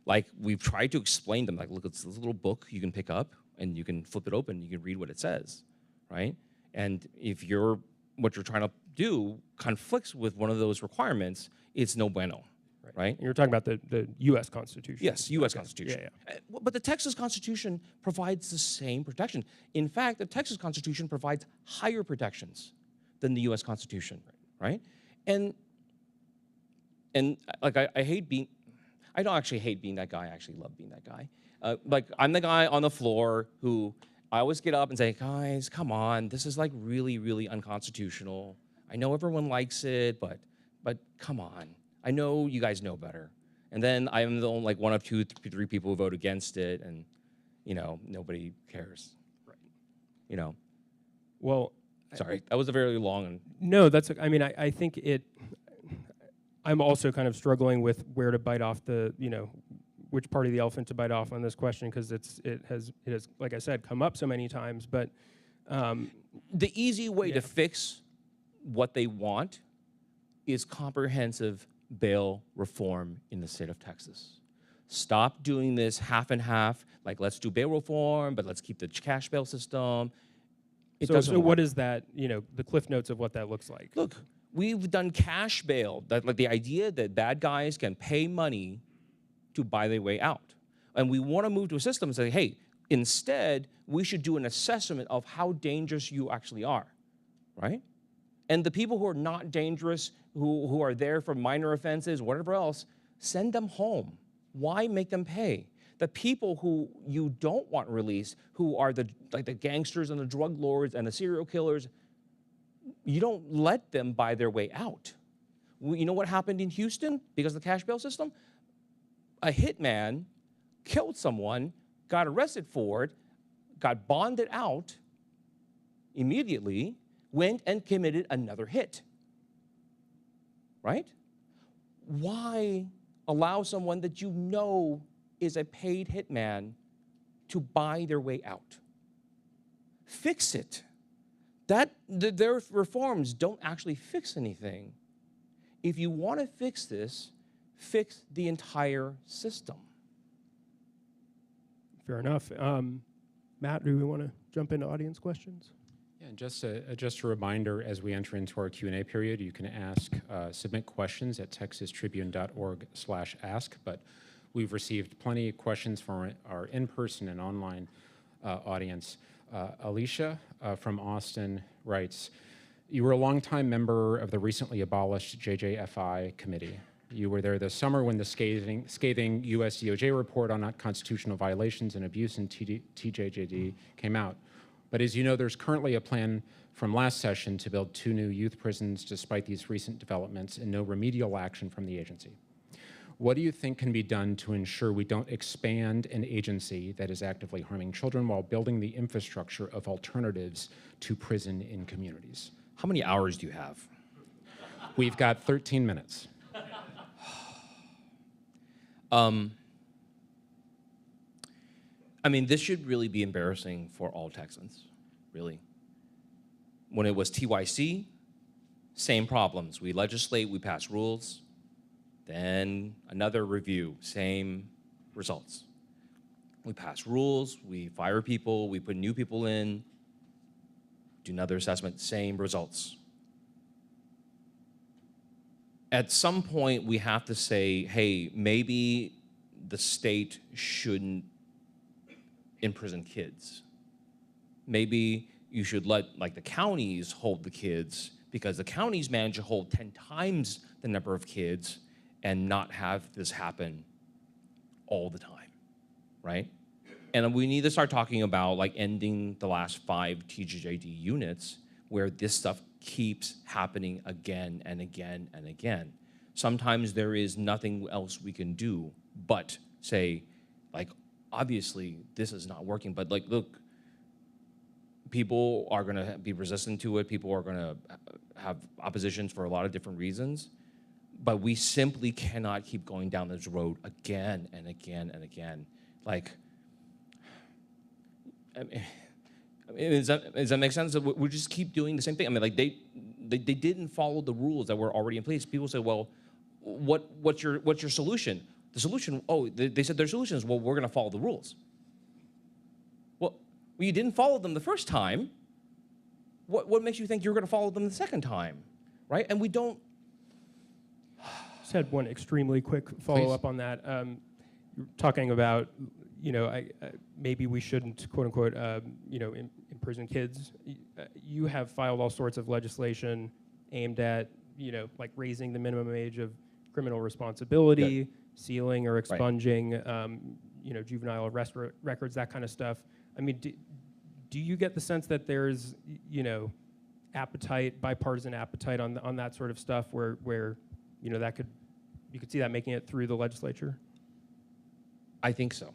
Like we've tried to explain them, like look, it's this little book you can pick up and you can flip it open, you can read what it says, right? And if what you're trying to do conflicts with one of those requirements, it's no bueno. Right? And you're talking about the U.S. Constitution. Yes, U.S. Constitution. Yeah. But the Texas Constitution provides the same protection. In fact, the Texas Constitution provides higher protections than the U.S. Constitution, right? And like I hate being, I don't actually hate being that guy. I actually love being that guy. Like, I'm the guy on the floor who I always get up and say, guys, come on, this is like really, really unconstitutional. I know everyone likes it, but come on. I know you guys know better. And then I'm the only, like, one of two, three people who vote against it, and, you know, nobody cares. Right. You know. Well, sorry, that was a very long. No, that's. I mean, I think it. I'm also kind of struggling with where to bite off the, you know, which part of the elephant to bite off on this question, because it has, like I said, come up so many times. But the easy way to fix what they want is comprehensive bail reform in the state of Texas. Stop doing this half and half, like, let's do bail reform, but let's keep the cash bail system. So what is that, you know, the cliff notes of what that looks like? Look, we've done cash bail, that, like, the idea that bad guys can pay money to buy their way out. And we want to move to a system and say, hey, instead, we should do an assessment of how dangerous you actually are, right? And the people who are not dangerous, who are there for minor offenses, whatever else, send them home. Why make them pay? The people who you don't want released, who are the gangsters and the drug lords and the serial killers, you don't let them buy their way out. You know what happened in Houston because of the cash bail system? A hitman killed someone, got arrested for it, got bonded out immediately, went and committed another hit. Right? Why allow someone that you know is a paid hitman to buy their way out? Fix it. Their reforms don't actually fix anything. If you want to fix this, fix the entire system. Fair enough. Matt, do we want to jump into audience questions? Yeah, and just a reminder, as we enter into our Q&A period, you can submit questions at texastribune.org/ask, but we've received plenty of questions from our in-person and online audience. Alicia from Austin writes, you were a longtime member of the recently abolished JJFI committee. You were there this summer when the scathing U.S. DOJ report on unconstitutional violations and abuse in TJJD came out. But as you know, there's currently a plan from last session to build 2 new youth prisons despite these recent developments and no remedial action from the agency. What do you think can be done to ensure we don't expand an agency that is actively harming children while building the infrastructure of alternatives to prison in communities? How many hours do you have? We've got 13 minutes. I mean, this should really be embarrassing for all Texans, really. When it was TYC, same problems. We legislate, we pass rules, then another review, same results. We pass rules, we fire people, we put new people in, do another assessment, same results. At some point, we have to say, hey, maybe the state shouldn't imprison kids. Maybe you should let, like, the counties hold the kids, because the counties manage to hold 10 times the number of kids and not have this happen all the time, right? And we need to start talking about, like, ending the last 5 TJJD units where this stuff keeps happening again and again and again. Sometimes there is nothing else we can do but say, like, obviously this is not working, but, like, look, people are gonna be resistant to it, people are gonna have oppositions for a lot of different reasons, but we simply cannot keep going down this road again and again and again. Like, I mean, does that make sense? We just keep doing the same thing. I mean, like, they didn't follow the rules that were already in place. People say, well, what's your solution? The solution, they said their solution is, well, we're gonna follow the rules. Well, you didn't follow them the first time. What makes you think you're gonna follow them the second time, right? And we don't. Just had one extremely quick follow-up on that. You're talking about, you know, maybe we shouldn't, quote unquote, you know, imprison kids. You have filed all sorts of legislation aimed at, you know, like raising the minimum age of criminal responsibility, sealing or expunging, juvenile arrest records, that kind of stuff. I mean, do you get the sense that there's, appetite, bipartisan appetite on that sort of stuff where that you could see that making it through the legislature? I think so,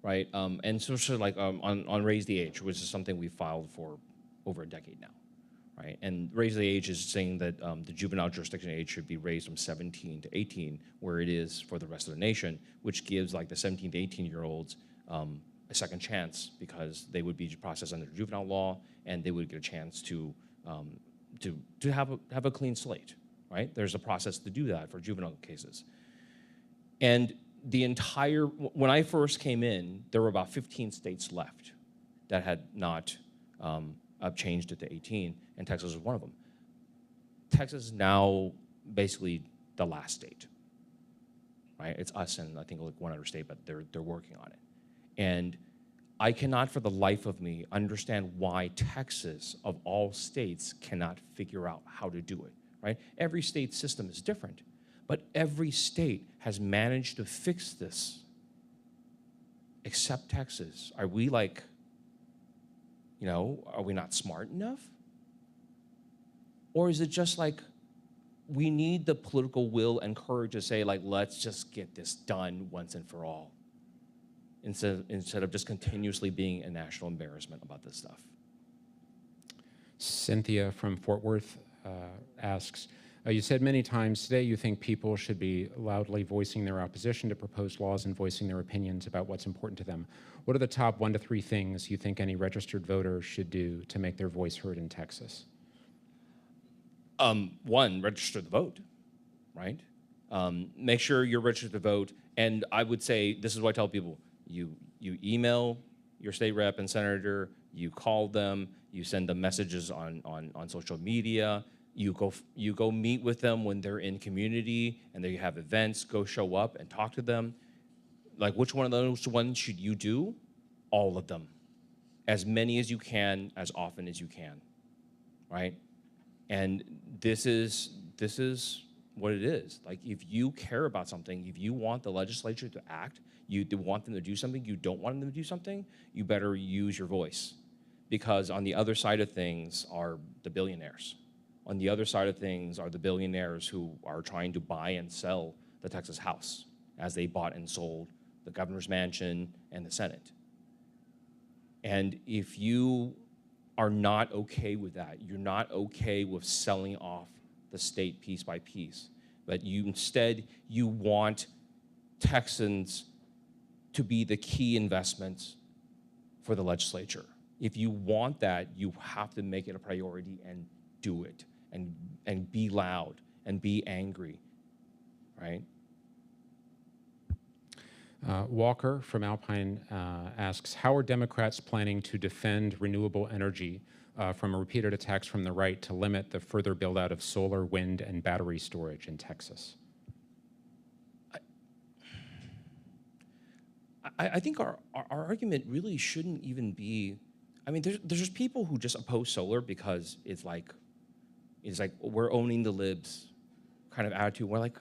right? And so like on Raise the Age, which is something we filed for over a decade now, right? And Raise the Age is saying that the juvenile jurisdiction age should be raised from 17 to 18, where it is for the rest of the nation, which gives like the 17 to 18-year-olds a second chance because they would be processed under juvenile law and they would get a chance to have a clean slate, right? There's a process to do that for juvenile cases. And when I first came in, there were about 15 states left that had not changed it to 18, and Texas was one of them. Texas is now basically the last state, right? It's us and I think like one other state, but they're working on it. And I cannot for the life of me understand why Texas, of all states, cannot figure out how to do it, right? Every state system is different, but every state has managed to fix this, except Texas. Are we like, are we not smart enough? Or is it just like we need the political will and courage to say, like, let's just get this done once and for all, instead of just continuously being a national embarrassment about this stuff? Cynthia from Fort Worth asks, you said many times today you think people should be loudly voicing their opposition to proposed laws and voicing their opinions about what's important to them. What are the top 1 to 3 things you think any registered voter should do to make their voice heard in Texas? One, register to vote, right? Make sure you're registered to vote. And I would say, this is what I tell people, you email your state rep and senator, you call them, you send them messages on social media, you go meet with them when they're in community and they have events, go show up and talk to them. Like, which one of those ones should you do? All of them. As many as you can, as often as you can, right? And this is what it is. Like, if you care about something, if you want the legislature to act, you want them to do something, you don't want them to do something, you better use your voice. Because on the other side of things are the billionaires. On the other side of things are the billionaires who are trying to buy and sell the Texas House, as they bought and sold the governor's mansion and the Senate. And if you are not okay with that, you're not okay with selling off the state piece by piece, but instead you want Texans to be the key investments for the legislature. If you want that, you have to make it a priority and do it, and be loud and be angry, right? Walker from Alpine asks, how are Democrats planning to defend renewable energy from repeated attacks from the right to limit the further build out of solar, wind, and battery storage in Texas? I think our argument really shouldn't even be, I mean, there's just people who just oppose solar because it's like we're owning the libs kind of attitude. We're like,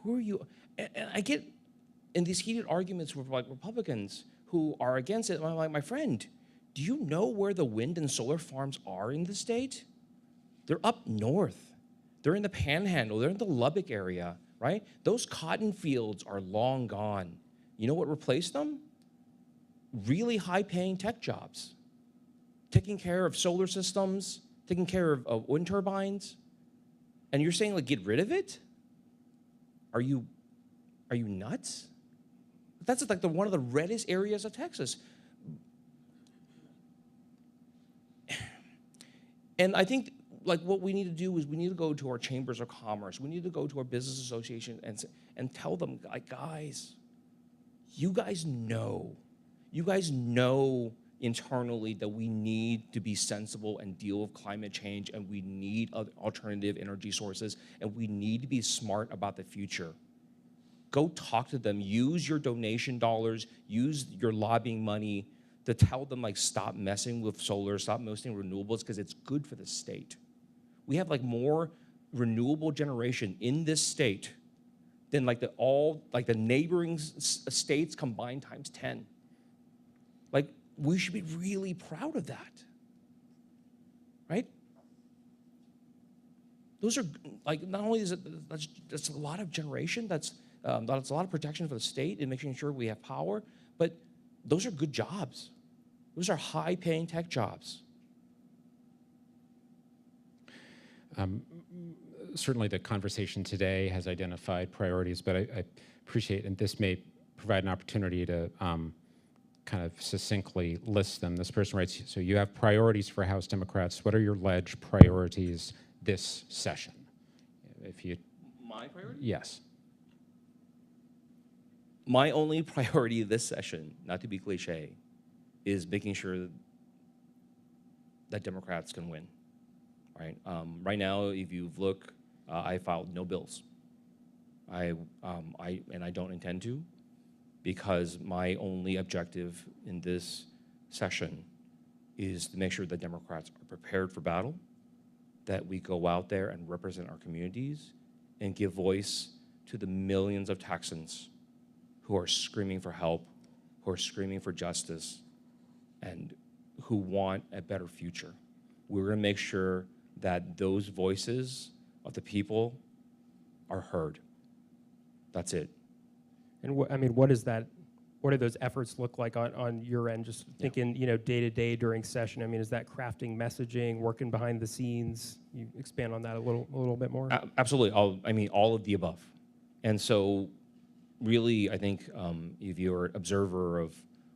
who are you? And I get in these heated arguments with like Republicans who are against it. I'm like, my friend, do you know where the wind and solar farms are in the state? They're up north. They're in the Panhandle. They're in the Lubbock area, right? Those cotton fields are long gone. You know what replaced them? Really high-paying tech jobs, taking care of solar systems, taking care of wind turbines, and you're saying, like, get rid of it? Are you nuts? That's like one of the reddest areas of Texas. And I think, like, what we need to do is we need to go to our chambers of commerce. We need to go to our business association and tell them, like, guys, you guys know internally that we need to be sensible and deal with climate change, and we need alternative energy sources, and we need to be smart about the future. Go talk to them. Use your donation dollars. Use your lobbying money to tell them, like, stop messing with solar, stop messing with renewables, because it's good for the state. We have, like, more renewable generation in this state than like the neighboring states combined times 10. Like, we should be really proud of that, right? Those are, like, not only is it, that's a lot of generation, that's a lot of protection for the state and making sure we have power, but those are good jobs. Those are high-paying tech jobs. Certainly the conversation today has identified priorities, but I appreciate, and this may provide an opportunity to kind of succinctly list them. This person writes, so you have priorities for House Democrats. What are your lege priorities this session? If you... My priority? Yes. My only priority this session, not to be cliche, is making sure that Democrats can win. Right. Right now, if you look, I filed no bills. I don't intend to, because my only objective in this session is to make sure that Democrats are prepared for battle, that we go out there and represent our communities and give voice to the millions of Texans who are screaming for help, who are screaming for justice, and who want a better future. We're going to make sure that those voices of the people are heard. That's it. And I mean, what is that? What do those efforts look like on your end? Just thinking, you know, day to day during session. I mean, is that crafting messaging, working behind the scenes? You expand on that a little bit more. Absolutely. All of the above. And so, really, I think if you're an observer of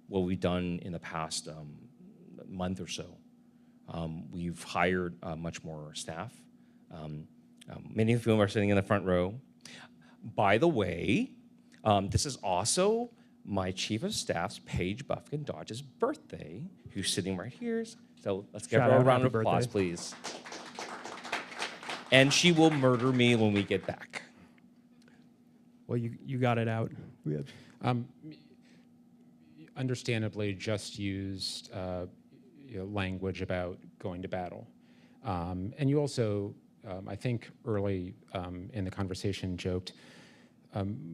what we've done in the past month or so, we've hired much more staff. Many of whom are sitting in the front row. By the way, this is also my Chief of Staff's, Paige Buffkin Dodge's birthday, who's sitting right here. So let's give her a round of applause, please. And she will murder me when we get back. Well, you got it out. Understandably, just used language about going to battle. And you also, I think early in the conversation, joked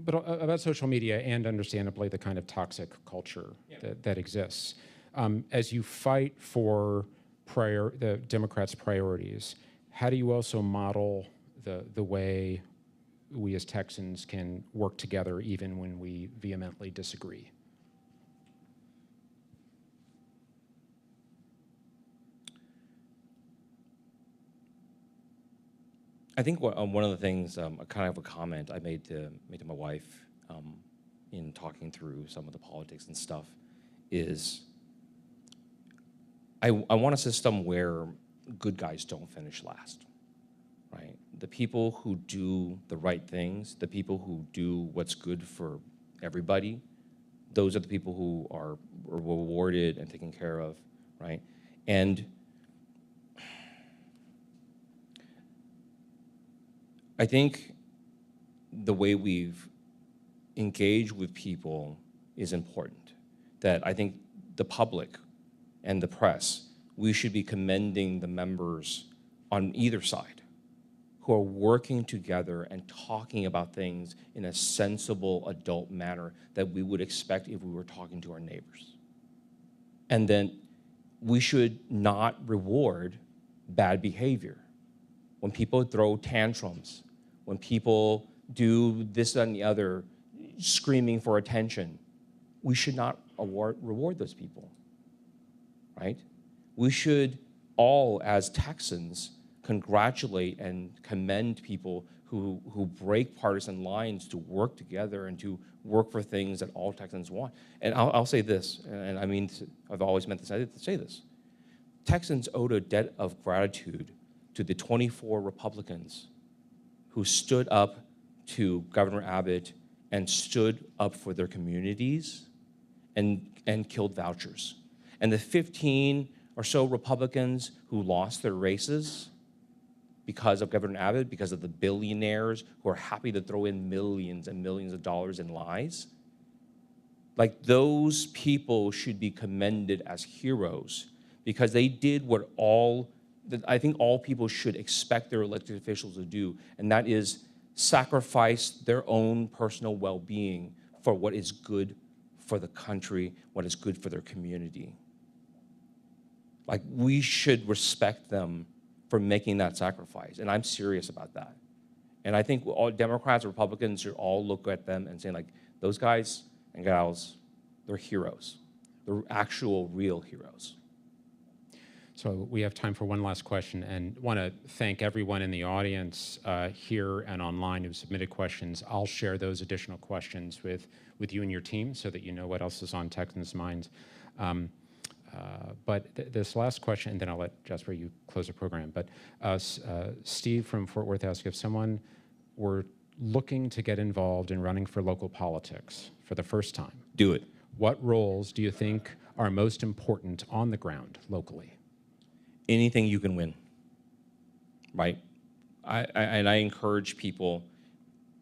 but about social media and understandably the kind of toxic culture that exists. As you fight for the Democrats' priorities, how do you also model the way we as Texans can work together even when we vehemently disagree? I think one of the things, kind of a comment I made to my wife in talking through some of the politics and stuff, is I want a system where good guys don't finish last, right? The people who do the right things, the people who do what's good for everybody, those are the people who are rewarded and taken care of, right? And I think the way we've engaged with people is important. That I think the public and the press, we should be commending the members on either side who are working together and talking about things in a sensible adult manner that we would expect if we were talking to our neighbors. And then we should not reward bad behavior. When people throw tantrums, when people do this and the other, screaming for attention, we should not reward those people, right? We should all, as Texans, congratulate and commend people who break partisan lines to work together and to work for things that all Texans want. And I'll say this, and I mean, I've always meant this, I did say this. Texans owed a debt of gratitude to the 24 Republicans who stood up to Governor Abbott and stood up for their communities and killed vouchers. And the 15 or so Republicans who lost their races because of Governor Abbott, because of the billionaires who are happy to throw in millions and millions of dollars in lies, like those people should be commended as heroes because they did what all that I think all people should expect their elected officials to do, and that is sacrifice their own personal well-being for what is good for the country, what is good for their community. Like, we should respect them for making that sacrifice, and I'm serious about that. And I think all Democrats, Republicans should all look at them and say, like, those guys and gals, they're heroes. They're actual, real heroes. So we have time for one last question, and want to thank everyone in the audience here and online who submitted questions. I'll share those additional questions with you and your team so that you know what else is on Texans' minds. But this last question, and then I'll let Jasper, you close the program. But Steve from Fort Worth asked, if someone were looking to get involved in running for local politics for the first time, Do it. what roles do you think are most important on the ground locally? Anything you can win, right? And I encourage people,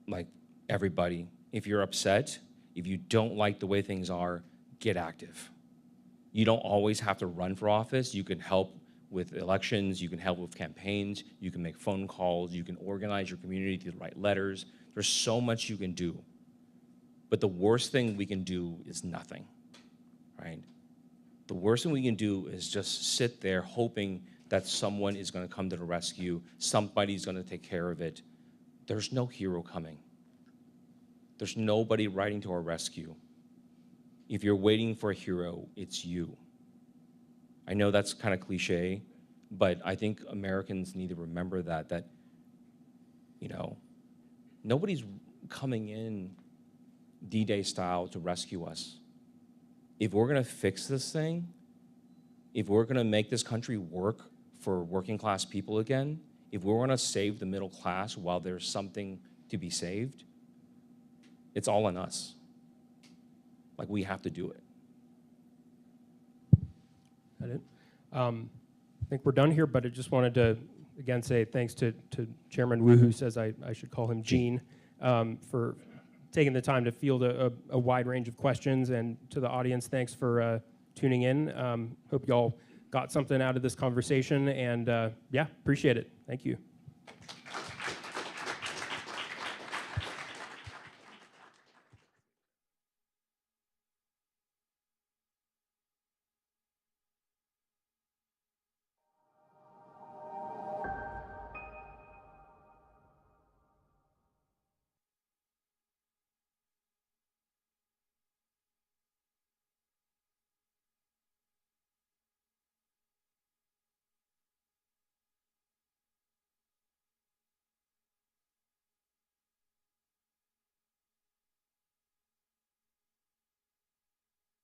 like everybody, if you're upset, if you don't like the way things are, get active. You don't always have to run for office. You can help with elections. You can help with campaigns. You can make phone calls. You can organize your community to write letters. There's so much you can do. But the worst thing we can do is nothing, right? The worst thing we can do is just sit there hoping that someone is going to come to the rescue, somebody's going to take care of it. There's no hero coming. There's nobody riding to our rescue. If you're waiting for a hero, it's you. I know that's kind of cliche, but I think Americans need to remember that, you know, nobody's coming in D-Day style to rescue us. If we're going to fix this thing, if we're going to make this country work for working class people again, if we're going to save the middle class while there's something to be saved, it's all on us. Like, we have to do it. That it? I think we're done here, but I just wanted to, again, say thanks to Chairman Wu, who says I should call him Gene, for taking the time to field a wide range of questions, and to the audience, thanks for tuning in. Hope you all got something out of this conversation, and yeah, appreciate it. Thank you.